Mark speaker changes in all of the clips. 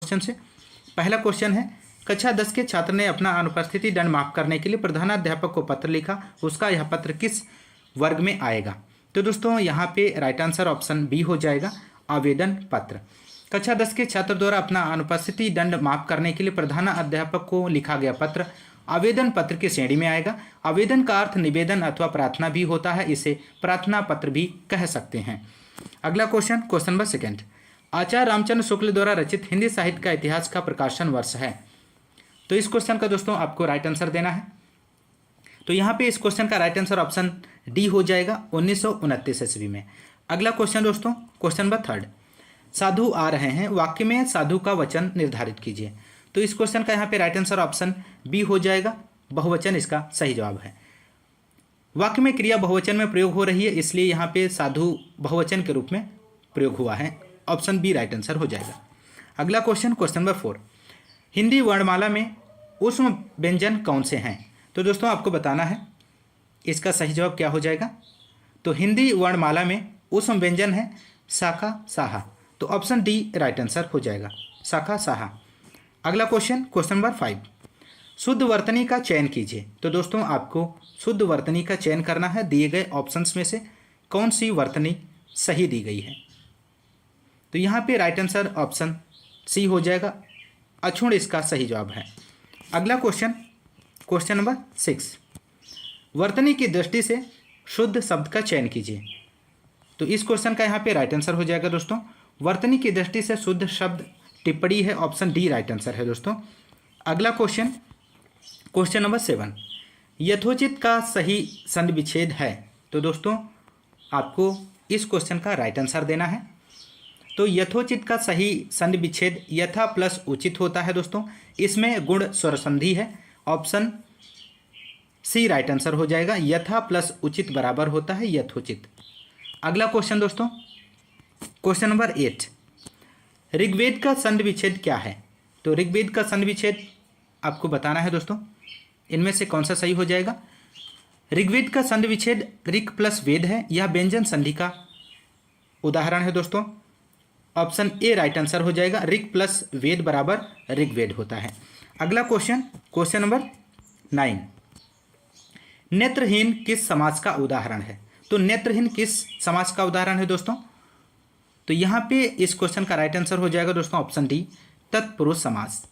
Speaker 1: Question से। पहला question है, कक्षा 10 के छात्र ने अपना अनुपस्थिति दंड माफ करने के लिए प्रधानाध्यापक को पत्र लिखा, उसका यह पत्र किस वर्ग में आएगा? तो दोस्तों यहाँ पे राइट आंसर ऑप्शन बी हो जाएगा, आवेदन पत्र। कक्षा 10 के छात्र द्वारा अपना अनुपस्थिति दंड माफ करने के लिए प्रधानाध्यापक को लिखा गया पत्र आवेदन पत्र की श्रेणी में आएगा। आवेदन का अर्थ निवेदन अथवा प्रार्थना भी होता है, इसे प्रार्थना पत्र भी कह सकते हैं। अगला क्वेश्चन, क्वेश्चन नंबर 2, आचार्य रामचंद्र शुक्ल द्वारा रचित हिंदी साहित्य का इतिहास का प्रकाशन वर्ष है। तो इस क्वेश्चन का दोस्तों आपको राइट आंसर देना है। तो यहाँ पे इस क्वेश्चन का राइट आंसर ऑप्शन डी हो जाएगा, 1929 ईस्वी में। अगला क्वेश्चन दोस्तों, क्वेश्चन नंबर 3, साधु आ रहे हैं, वाक्य में साधु का वचन निर्धारित कीजिए। तो इस क्वेश्चन का यहाँ पे राइट आंसर ऑप्शन बी हो जाएगा, बहुवचन इसका सही जवाब है। वाक्य में क्रिया बहुवचन में प्रयोग हो रही है, इसलिए यहाँ पे साधु बहुवचन के रूप में प्रयोग हुआ है, ऑप्शन बी राइट आंसर हो जाएगा। अगला क्वेश्चन, क्वेश्चन नंबर 4, हिंदी वर्णमाला में ऊष्म व्यंजन कौन से हैं? तो दोस्तों आपको बताना है इसका सही जवाब क्या हो जाएगा। तो हिंदी वर्णमाला में ऊष्म व्यंजन है शाखा साहा, तो ऑप्शन डी राइट आंसर हो जाएगा, शाखा साहा। अगला क्वेश्चन, क्वेश्चन नंबर 5, शुद्ध वर्तनी का चयन कीजिए। तो दोस्तों आपको शुद्ध वर्तनी का चयन करना है, दिए गए ऑप्शंस में से कौन सी वर्तनी सही दी गई है। तो यहाँ पे राइट आंसर ऑप्शन सी हो जाएगा, अक्षुण इसका सही जवाब है। अगला क्वेश्चन, क्वेश्चन नंबर 6, वर्तनी की दृष्टि से शुद्ध शब्द का चयन कीजिए। तो इस क्वेश्चन का यहाँ पे राइट आंसर हो जाएगा दोस्तों, वर्तनी की दृष्टि से शुद्ध शब्द टिप्पणी है, ऑप्शन डी राइट आंसर है दोस्तों। अगला क्वेश्चन, क्वेश्चन नंबर 7, यथोचित का सही संधि विच्छेद है। तो दोस्तों आपको इस क्वेश्चन का राइट आंसर देना है। तो यथोचित का सही संधि विच्छेद यथा प्लस उचित होता है दोस्तों, इसमें गुण स्वर संधि है, ऑप्शन सी राइट आंसर हो जाएगा, यथा प्लस उचित बराबर होता है यथोचित। अगला क्वेश्चन दोस्तों, क्वेश्चन नंबर 8, ऋग्वेद का संधि विच्छेद क्या है? तो ऋग्वेद का संधि विच्छेद आपको बताना है दोस्तों, इनमें से कौन सा सही हो जाएगा। ऋग्वेद का संधि विच्छेद ऋक् प्लस वेद है, यह व्यंजन संधि का उदाहरण है दोस्तों, ऑप्शन ए राइट आंसर हो जाएगा, ऋक् प्लस वेद बराबर ऋग्वेद होता है। अगला क्वेश्चन, क्वेश्चन नंबर 9, नेत्रहीन किस समाज का उदाहरण है? तो नेत्रहीन किस समाज का उदाहरण है दोस्तों? तो यहाँ पे इस क्वेश्चन का राइट आंसर हो जाएगा दोस्तों, ऑप्शन डी तत्पुरुष समास।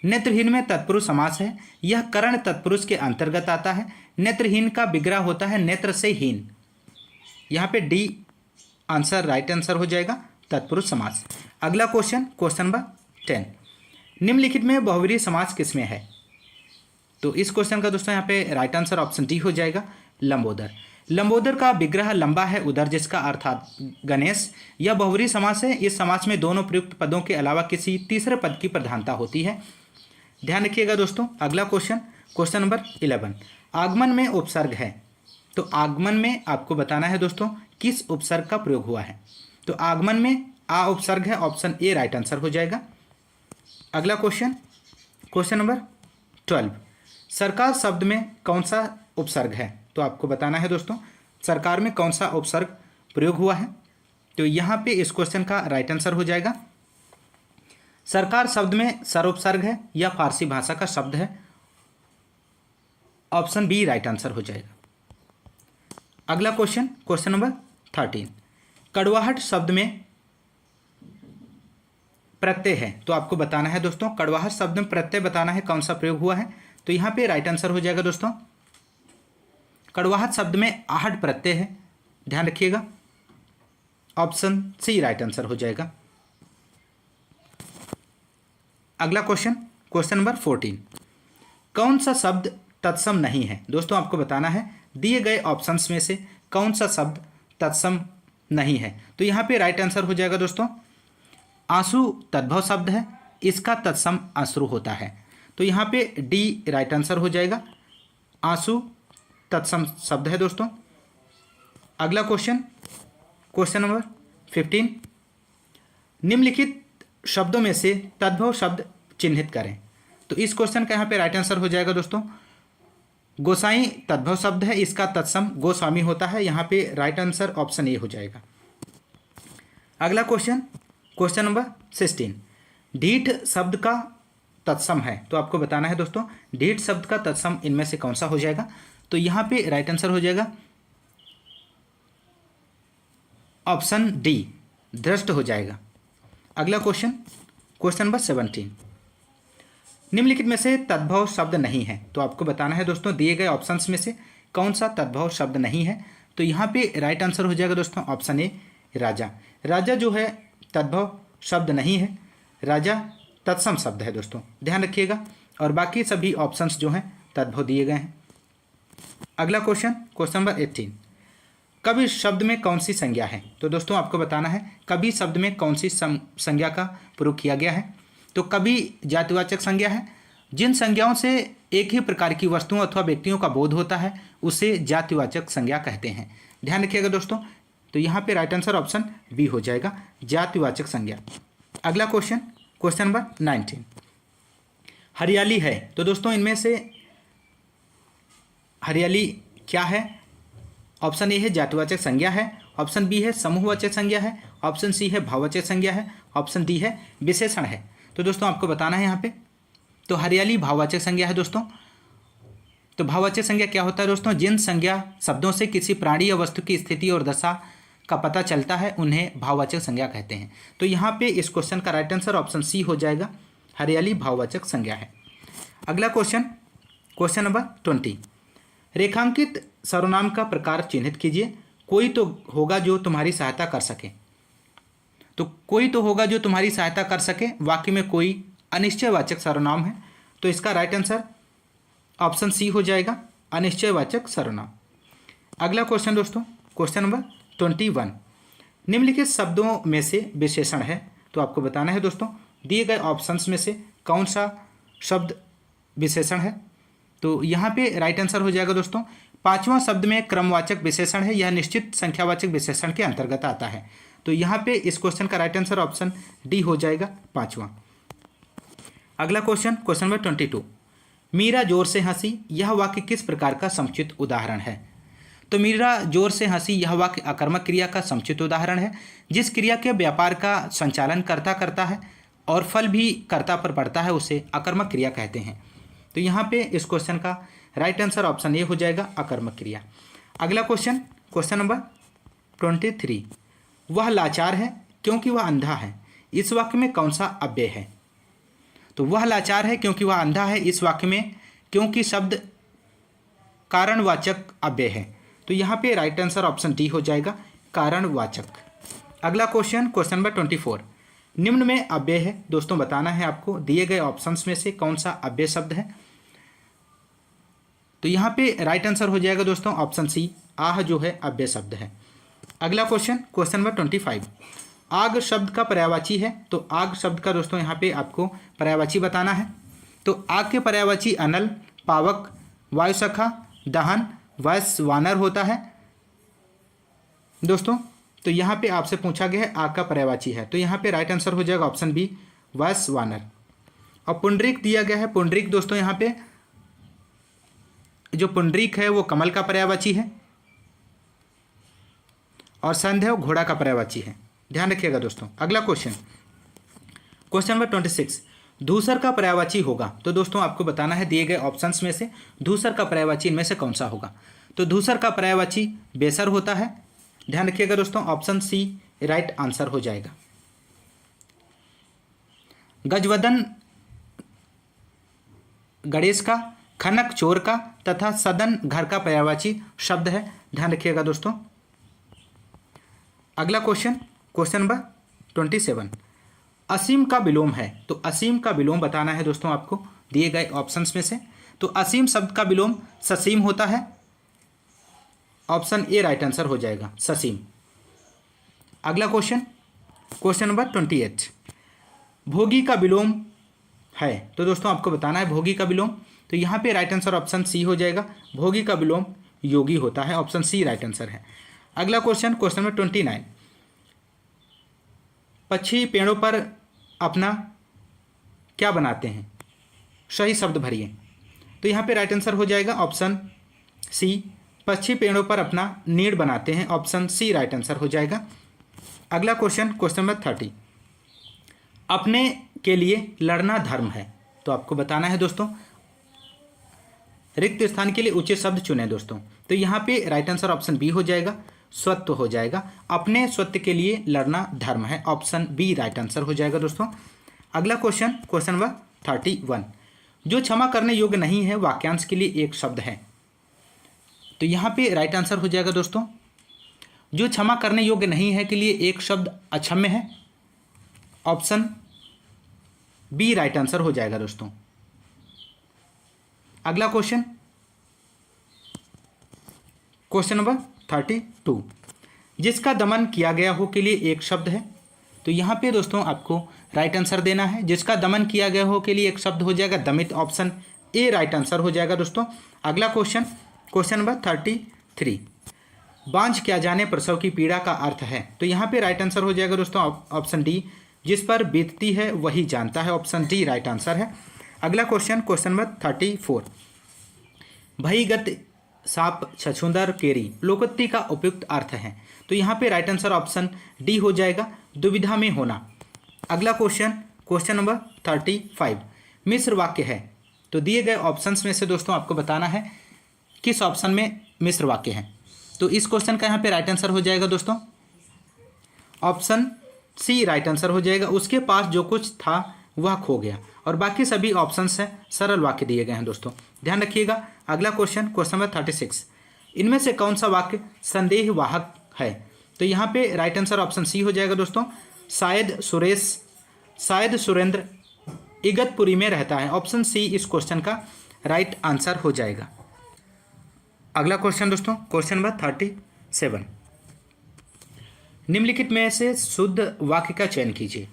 Speaker 1: नेत्रहीन में तत्पुरुष समास है, यह करण तत्पुरुष के अंतर्गत आता है। नेत्रहीन का विग्रह होता है नेत्र से हीन, यहाँ पे डी आंसर राइट आंसर हो जाएगा, तत्पुरुष समास। अगला क्वेश्चन, क्वेश्चन नंबर 10, निम्नलिखित में बहुव्रीहि समास किसमें है? तो इस क्वेश्चन का दोस्तों यहाँ पे राइट आंसर ऑप्शन डी हो जाएगा, लंबोदर। लंबोदर का विग्रह लंबा है उदर, जिसका अर्थात गणेश। यह बहुव्रीहि समास है, इस समास में दोनों प्रयुक्त पदों के अलावा किसी तीसरे पद की प्रधानता होती है, ध्यान रखिएगा दोस्तों। अगला क्वेश्चन, क्वेश्चन नंबर 11, आगमन में उपसर्ग है। तो आगमन में आपको बताना है दोस्तों किस उपसर्ग का प्रयोग हुआ है। तो आगमन में आ उपसर्ग है, ऑप्शन ए राइट आंसर हो जाएगा। अगला क्वेश्चन, क्वेश्चन नंबर 12, सरकार शब्द में कौन सा उपसर्ग है? तो आपको बताना है दोस्तों सरकार में कौन सा उपसर्ग प्रयोग हुआ है। तो यहाँ पे इस क्वेश्चन का राइट आंसर हो जाएगा, सरकार शब्द में सर उपसर्ग है, यह फारसी भाषा का शब्द है, ऑप्शन बी राइट आंसर हो जाएगा। अगला क्वेश्चन, क्वेश्चन नंबर 13, कड़वाहट शब्द में प्रत्यय है। तो आपको बताना है दोस्तों कड़वाहट शब्द में प्रत्यय बताना है कौन सा प्रयोग हुआ है। तो यहाँ पे राइट आंसर हो जाएगा दोस्तों, कड़वाहट शब्द में आहट प्रत्यय है, ध्यान रखिएगा, ऑप्शन सी राइट आंसर हो जाएगा। अगला क्वेश्चन, क्वेश्चन नंबर 14, कौन सा शब्द तत्सम नहीं है? दोस्तों आपको बताना है दिए गए ऑप्शंस में से कौन सा शब्द तत्सम नहीं है। तो यहाँ पे राइट आंसर हो जाएगा दोस्तों, आंसू तद्भव शब्द है, इसका तत्सम अश्रु होता है। तो यहाँ पे डी राइट आंसर हो जाएगा, आंसू तत्सम शब्द है दोस्तों। अगला क्वेश्चन, क्वेश्चन नंबर 15, निम्नलिखित शब्दों में से तद्भव शब्द चिन्हित करें। तो इस क्वेश्चन का यहाँ पे राइट आंसर हो जाएगा दोस्तों, गोसाई तद्भव शब्द है, इसका तत्सम गोस्वामी होता है, यहाँ पे राइट आंसर ऑप्शन ए हो जाएगा। अगला क्वेश्चन, क्वेश्चन नंबर 16, ढीठ शब्द का तत्सम है, तो आपको बताना है दोस्तों ढीठ शब्द का तत्सम इनमें से कौन सा हो जाएगा। तो यहाँ पे राइट आंसर हो जाएगा ऑप्शन डी, दृष्ट हो जाएगा। अगला क्वेश्चन, क्वेश्चन नंबर 17, निम्नलिखित में से तद्भव शब्द नहीं है, तो आपको बताना है दोस्तों दिए गए ऑप्शंस में से कौन सा तद्भव शब्द नहीं है। तो यहाँ पे राइट आंसर हो जाएगा दोस्तों ऑप्शन ए, राजा। राजा जो है तद्भव शब्द नहीं है, राजा तत्सम शब्द है दोस्तों, ध्यान रखिएगा। और बाकी सभी ऑप्शंस जो हैं तद्भव दिए गए हैं। अगला क्वेश्चन, क्वेश्चन नंबर 18, कवि शब्द में कौन सी संज्ञा है। तो दोस्तों आपको बताना है कवि शब्द में कौन सी संज्ञा का प्रयोग किया गया है। तो कवि जातिवाचक संज्ञा है। जिन संज्ञाओं से एक ही प्रकार की वस्तुओं अथवा व्यक्तियों का बोध होता है उसे जातिवाचक संज्ञा कहते हैं, ध्यान रखिएगा दोस्तों। तो यहाँ पे राइट आंसर ऑप्शन बी हो जाएगा, जातिवाचक संज्ञा। अगला क्वेश्चन, क्वेश्चन नंबर 19, हरियाली है। तो दोस्तों इनमें से हरियाली क्या है। ऑप्शन ए है जातिवाचक संज्ञा है, ऑप्शन बी है समूहवाचक संज्ञा है, ऑप्शन सी है भाववाचक संज्ञा है, ऑप्शन डी है विशेषण है। तो दोस्तों आपको बताना है यहाँ पे, तो हरियाली भाववाचक संज्ञा है दोस्तों। तो भाववाचक संज्ञा क्या होता है दोस्तों, जिन संज्ञा शब्दों से किसी प्राणी या वस्तु की स्थिति और दशा का पता चलता है उन्हें भाववाचक संज्ञा कहते हैं। तो यहाँ पे इस क्वेश्चन का राइट आंसर ऑप्शन सी हो जाएगा, हरियाली भाववाचक संज्ञा है। अगला क्वेश्चन, क्वेश्चन नंबर 20, रेखांकित सर्वनाम का प्रकार चिन्हित कीजिए। कोई तो होगा जो तुम्हारी सहायता कर सके। तो कोई तो होगा जो तुम्हारी सहायता कर सके, वाक्य में कोई अनिश्चयवाचक सर्वनाम है, तो इसका राइट आंसर ऑप्शन सी हो जाएगा, अनिश्चयवाचक सर्वनाम। अगला क्वेश्चन दोस्तों, क्वेश्चन नंबर 21, निम्नलिखित शब्दों में से विशेषण है। तो आपको बताना है दोस्तों दिए गए ऑप्शंस में से कौन सा शब्द विशेषण है। तो यहाँ पे राइट आंसर हो जाएगा दोस्तों, पांचवां शब्द में क्रमवाचक विशेषण है, यह निश्चित संख्यावाचक विशेषण के अंतर्गत आता है। तो यहाँ पे इस क्वेश्चन का राइट आंसर ऑप्शन डी हो जाएगा, पांचवा। अगला क्वेश्चन, क्वेश्चन नंबर 22, मीरा जोर से हंसी, यह वाक्य किस प्रकार का समुचित उदाहरण है। तो मीरा जोर से हंसी, यह वाक्य आकर्मक क्रिया का समुचित उदाहरण है, जिस क्रिया के व्यापार का संचालन कर्ता करता है और फल भी कर्ता पर पड़ता है उसे आकर्मक क्रिया कहते हैं। तो यहाँ पे इस क्वेश्चन का राइट आंसर ऑप्शन ए हो जाएगा, आकर्मक क्रिया। अगला क्वेश्चन, क्वेश्चन नंबर 23, वह लाचार है क्योंकि वह अंधा है, इस वाक्य में कौन सा अव्यय है। तो वह लाचार है क्योंकि वह अंधा है, इस वाक्य में क्योंकि शब्द कारणवाचक अव्यय है। तो यहाँ पे राइट आंसर ऑप्शन डी हो जाएगा, कारणवाचक। अगला क्वेश्चन, क्वेश्चन नंबर 24, निम्न में अव्यय है। दोस्तों बताना है आपको दिए गए ऑप्शंस में से कौन सा अव्यय शब्द है। तो यहाँ पे राइट आंसर हो जाएगा दोस्तों ऑप्शन सी, आह जो है अव्यय शब्द है। अगला क्वेश्चन, क्वेश्चन नंबर 25, आग शब्द का पर्यायवाची है। तो आग शब्द का दोस्तों यहाँ पे आपको पर्यायवाची बताना है। तो आग के पर्यायवाची अनल, पावक, वायुसखा, दहन, वैश्वानर होता है दोस्तों। तो यहाँ पे आपसे पूछा गया है आग का पर्यायवाची है, तो यहाँ पे राइट आंसर हो जाएगा ऑप्शन बी, वैश्वानर। और पुंडरीक दिया गया है, पुंडरीक दोस्तों यहाँ पे जो पुंडरीक है वो कमल का पर्यायवाची है और संध्या घोड़ा का पर्यायवाची है, ध्यान रखिएगा दोस्तों। अगला क्वेश्चन, क्वेश्चन नंबर 26, धूसर का पर्यायवाची होगा। तो दोस्तों आपको बताना है दिए गए ऑप्शंस में से धूसर का पर्यायवाची इनमें से कौन सा होगा। तो धूसर का पर्यायवाची बेसर होता है, ध्यान रखिएगा दोस्तों, ऑप्शन सी राइट आंसर हो जाएगा। गजवदन गणेश का, खनक चोर का तथा सदन घर का पर्यायवाची शब्द है, ध्यान रखिएगा दोस्तों। अगला क्वेश्चन, क्वेश्चन नंबर 27, असीम का विलोम है। तो असीम का विलोम बताना है दोस्तों आपको दिए गए ऑप्शंस में से। तो असीम शब्द का विलोम ससीम होता है, ऑप्शन ए राइट आंसर हो जाएगा, ससीम। अगला क्वेश्चन, क्वेश्चन नंबर 28, भोगी का विलोम है। तो दोस्तों आपको बताना है भोगी का विलोम। तो यहाँ पे राइट आंसर ऑप्शन सी हो जाएगा, भोगी का विलोम योगी होता है, ऑप्शन सी राइट आंसर है। अगला क्वेश्चन, क्वेश्चन नंबर 29, पक्षी पेड़ों पर अपना क्या बनाते हैं, सही शब्द भरिए। तो यहाँ पे राइट आंसर हो जाएगा ऑप्शन सी, पक्षी पेड़ों पर अपना नीड़ बनाते हैं, ऑप्शन सी राइट आंसर हो जाएगा। अगला क्वेश्चन, क्वेश्चन नंबर 30, अपने के लिए लड़ना धर्म है। तो आपको बताना है दोस्तों, रिक्त स्थान के लिए उचित शब्द चुने दोस्तों। तो यहाँ पे राइट आंसर ऑप्शन बी हो जाएगा, स्वत्व हो जाएगा। अपने स्वत्व के लिए लड़ना धर्म है, ऑप्शन बी राइट आंसर हो जाएगा दोस्तों। अगला क्वेश्चन, क्वेश्चन नंबर 31। जो क्षमा करने योग्य नहीं है वाक्यांश के लिए एक शब्द है। तो यहाँ पे राइट आंसर हो जाएगा दोस्तों, जो क्षमा करने योग्य नहीं है के लिए एक शब्द अक्षम्य है, ऑप्शन बी राइट आंसर हो जाएगा दोस्तों। अगला क्वेश्चन, क्वेश्चन नंबर 32। जिसका दमन किया गया हो के लिए एक शब्द है। तो यहाँ पे दोस्तों आपको राइट आंसर देना है। जिसका दमन किया गया हो के लिए एक शब्द हो जाएगा दमित, ऑप्शन ए राइट आंसर हो जाएगा दोस्तों। अगला क्वेश्चन, क्वेश्चन नंबर 33। बांझ किया जाने प्रसव की पीड़ा का अर्थ है। तो यहाँ पे राइट आंसर हो जाएगा दोस्तों, ऑप्शन डी, जिस पर बीतती है वही जानता है, ऑप्शन डी राइट आंसर है। अगला क्वेश्चन, क्वेश्चन नंबर 34। भईगत साप छछूंदर केरी लोकोक्ति का उपयुक्त अर्थ है। तो यहाँ पे राइट आंसर ऑप्शन डी हो जाएगा, दुविधा में होना। अगला क्वेश्चन, क्वेश्चन नंबर 35। मिश्र वाक्य है। तो दिए गए ऑप्शंस में से दोस्तों आपको बताना है किस ऑप्शन में मिश्र वाक्य है। तो इस क्वेश्चन का यहाँ पे राइट आंसर हो जाएगा दोस्तों, ऑप्शन सी राइट आंसर हो जाएगा। उसके पास जो कुछ था वह खो गया, और बाकी सभी ऑप्शंस है सरल वाक्य दिए गए हैं दोस्तों, ध्यान रखिएगा। अगला क्वेश्चन, क्वेश्चन नंबर 36। इनमें से कौन सा वाक्य संदेहवाहक है। तो यहाँ पे राइट आंसर ऑप्शन सी हो जाएगा दोस्तों, शायद सुरेंद्र इगतपुरी में रहता है, ऑप्शन सी इस क्वेश्चन का राइट आंसर हो जाएगा। अगला क्वेश्चन दोस्तों, क्वेश्चन नंबर 37। निम्नलिखित में से शुद्ध वाक्य का चयन कीजिए।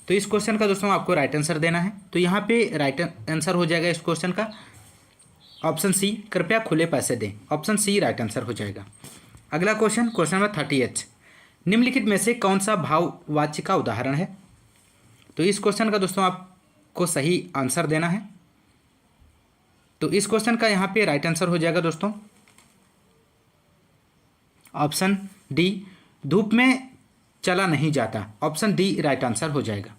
Speaker 1: तो इस क्वेश्चन का दोस्तों आपको राइट आंसर देना है। तो यहाँ पे राइट आंसर हो जाएगा इस क्वेश्चन का, ऑप्शन सी, कृपया खुले पैसे दें, ऑप्शन सी राइट आंसर हो जाएगा। अगला क्वेश्चन, क्वेश्चन नंबर 38। निम्नलिखित में से कौन सा भाववाच्य का उदाहरण है। तो इस क्वेश्चन का दोस्तों आपको सही आंसर देना है। तो इस क्वेश्चन का यहाँ पे राइट आंसर हो जाएगा दोस्तों, ऑप्शन डी, धूप में चला नहीं जाता, ऑप्शन डी राइट आंसर हो जाएगा।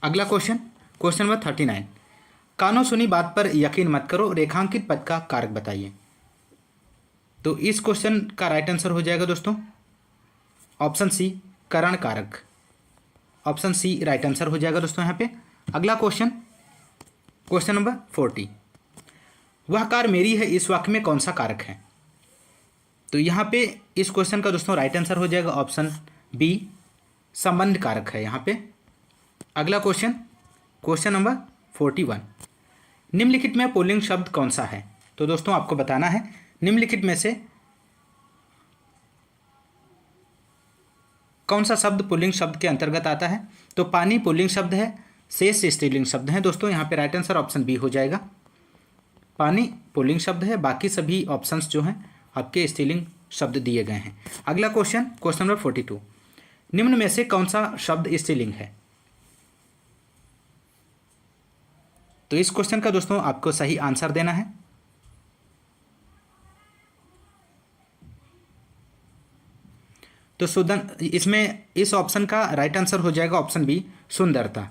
Speaker 1: अगला क्वेश्चन, क्वेश्चन नंबर 39। कानो सुनी बात पर यकीन मत करो, रेखांकित पद का कारक बताइए। तो इस क्वेश्चन का राइट आंसर हो जाएगा दोस्तों, ऑप्शन सी, करण कारक, ऑप्शन सी राइट आंसर हो जाएगा दोस्तों यहाँ पे। अगला क्वेश्चन, क्वेश्चन नंबर 40। वह कार मेरी है, इस वाक्य में कौन सा कारक है। तो यहाँ पे इस क्वेश्चन का दोस्तों राइट आंसर हो जाएगा, ऑप्शन बी, संबंध कारक है यहाँ पे। अगला क्वेश्चन, क्वेश्चन नंबर 41। निम्नलिखित में पुल्लिंग शब्द कौन सा है। तो दोस्तों आपको बताना है निम्नलिखित में से कौन सा शब्द पुल्लिंग शब्द के अंतर्गत आता है। तो पानी पुल्लिंग शब्द है, शेष स्त्रीलिंग शब्द है दोस्तों। यहाँ पे राइट आंसर ऑप्शन बी हो जाएगा, पानी पुल्लिंग शब्द है, बाकी सभी ऑप्शंस जो हैं आपके स्त्रीलिंग शब्द दिए गए हैं। अगला क्वेश्चन, क्वेश्चन नंबर 42। निम्न में से कौन सा शब्द स्त्रीलिंग है। तो इस क्वेश्चन का दोस्तों आपको सही आंसर देना है। तो इसमें इस ऑप्शन का राइट आंसर हो जाएगा ऑप्शन बी, सुंदरता।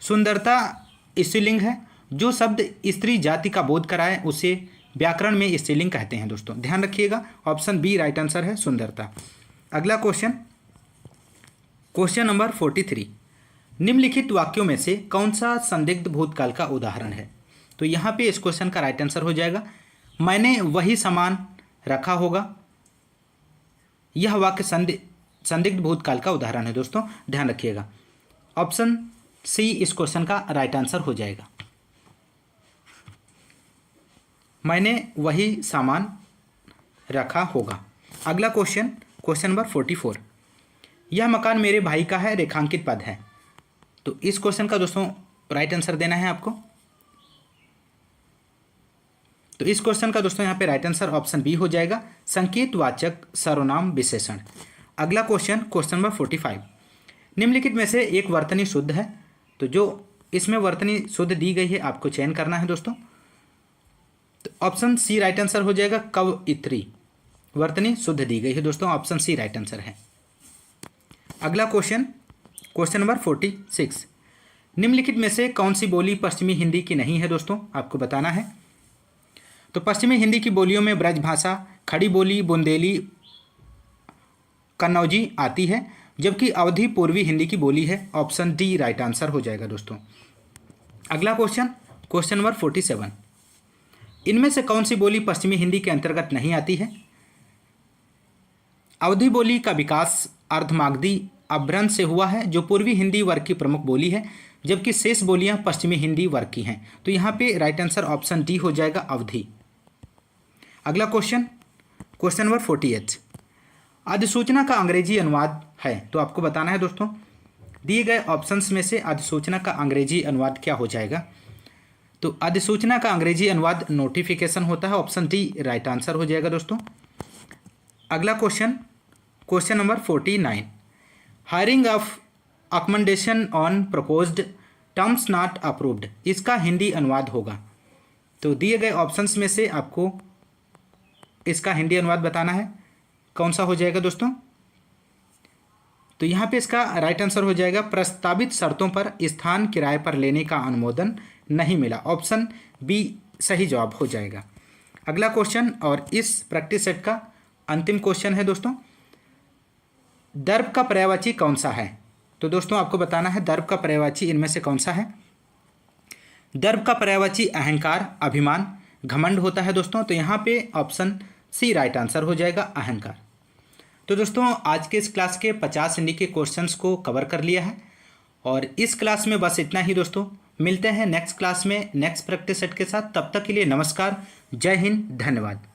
Speaker 1: सुंदरता स्त्रीलिंग है, जो शब्द स्त्री जाति का बोध कराए उसे व्याकरण में स्त्रीलिंग कहते हैं दोस्तों, ध्यान रखिएगा। ऑप्शन बी राइट आंसर है, सुंदरता। अगला क्वेश्चन, क्वेश्चन नंबर 43। निम्नलिखित वाक्यों में से कौन सा संदिग्ध भूतकाल का उदाहरण है। तो यहाँ पे इस क्वेश्चन का राइट आंसर हो जाएगा, मैंने वही सामान रखा होगा। यह वाक्य संदिग्ध भूतकाल का उदाहरण है दोस्तों, ध्यान रखिएगा। ऑप्शन सी इस क्वेश्चन का राइट आंसर हो जाएगा, मैंने वही सामान रखा होगा। अगला क्वेश्चन, क्वेश्चन नंबर 44। यह मकान मेरे भाई का है, रेखांकित पद है। तो इस क्वेश्चन का दोस्तों राइट आंसर देना है आपको। तो इस क्वेश्चन का दोस्तों यहाँ पे राइट आंसर ऑप्शन बी हो जाएगा, संकेतवाचक सर्वनाम विशेषण। अगला क्वेश्चन, क्वेश्चन नंबर 45। निम्नलिखित में से एक वर्तनी शुद्ध है। तो जो इसमें वर्तनी शुद्ध दी गई है आपको चयन करना है दोस्तों। तो ऑप्शन सी राइट आंसर हो जाएगा, कवयित्री वर्तनी शुद्ध दी गई है दोस्तों, ऑप्शन सी राइट आंसर है। अगला क्वेश्चन, क्वेश्चन नंबर 46, निम्नलिखित में से कौन सी बोली पश्चिमी हिंदी की नहीं है दोस्तों, आपको बताना है। तो पश्चिमी हिंदी की बोलियों में ब्रजभाषा, खड़ी बोली, बुंदेली, कन्नौजी आती है, जबकि अवधी पूर्वी हिंदी की बोली है। ऑप्शन डी राइट आंसर हो जाएगा दोस्तों। अगला क्वेश्चन, क्वेश्चन नंबर 47, इनमें से कौन सी बोली पश्चिमी हिंदी के अंतर्गत नहीं आती है। अवधी बोली का विकास अर्धमागधी अपभ्रंश से हुआ है, जो पूर्वी हिंदी वर्ग की प्रमुख बोली है, जबकि शेष बोलियां पश्चिमी हिंदी वर्ग की हैं। तो यहाँ पे राइट आंसर ऑप्शन डी हो जाएगा, अवधी। अगला क्वेश्चन, क्वेश्चन नंबर 48, अधिसूचना का अंग्रेजी अनुवाद है, तो आपको बताना है दोस्तों। दिए गए ऑप्शंस में से अधिसूचना का अंग्रेजी अनुवाद क्या हो जाएगा। तो अधिसूचना का अंग्रेजी अनुवाद नोटिफिकेशन होता है। ऑप्शन डी राइट आंसर हो जाएगा दोस्तों। अगला question, question number 49, hiring of accommodation on proposed terms not approved, इसका हिंदी अनुवाद होगा। तो दिए गए ऑप्शंस में से आपको इसका हिंदी अनुवाद बताना है, कौन सा हो जाएगा दोस्तों। तो यहाँ पे इसका राइट आंसर हो जाएगा, प्रस्तावित शर्तों पर स्थान किराए पर लेने का अनुमोदन नहीं मिला। ऑप्शन बी सही जवाब हो जाएगा। अगला क्वेश्चन और इस प्रैक्टिस सेट का अंतिम क्वेश्चन है दोस्तों, दर्प का पर्यायवाची कौन सा है। तो दोस्तों आपको बताना है दर्प का पर्यायवाची इनमें से कौन सा है। दर्प का पर्यायवाची अहंकार, अभिमान, घमंड होता है दोस्तों। तो यहाँ पे ऑप्शन सी राइट आंसर हो जाएगा, अहंकार। तो दोस्तों आज के इस क्लास के 50 हिंदी के क्वेश्चंस को कवर कर लिया है, और इस क्लास में बस इतना ही दोस्तों। मिलते हैं नेक्स्ट क्लास में नेक्स्ट प्रैक्टिस सेट के साथ। तब तक के लिए नमस्कार, जय हिंद, धन्यवाद।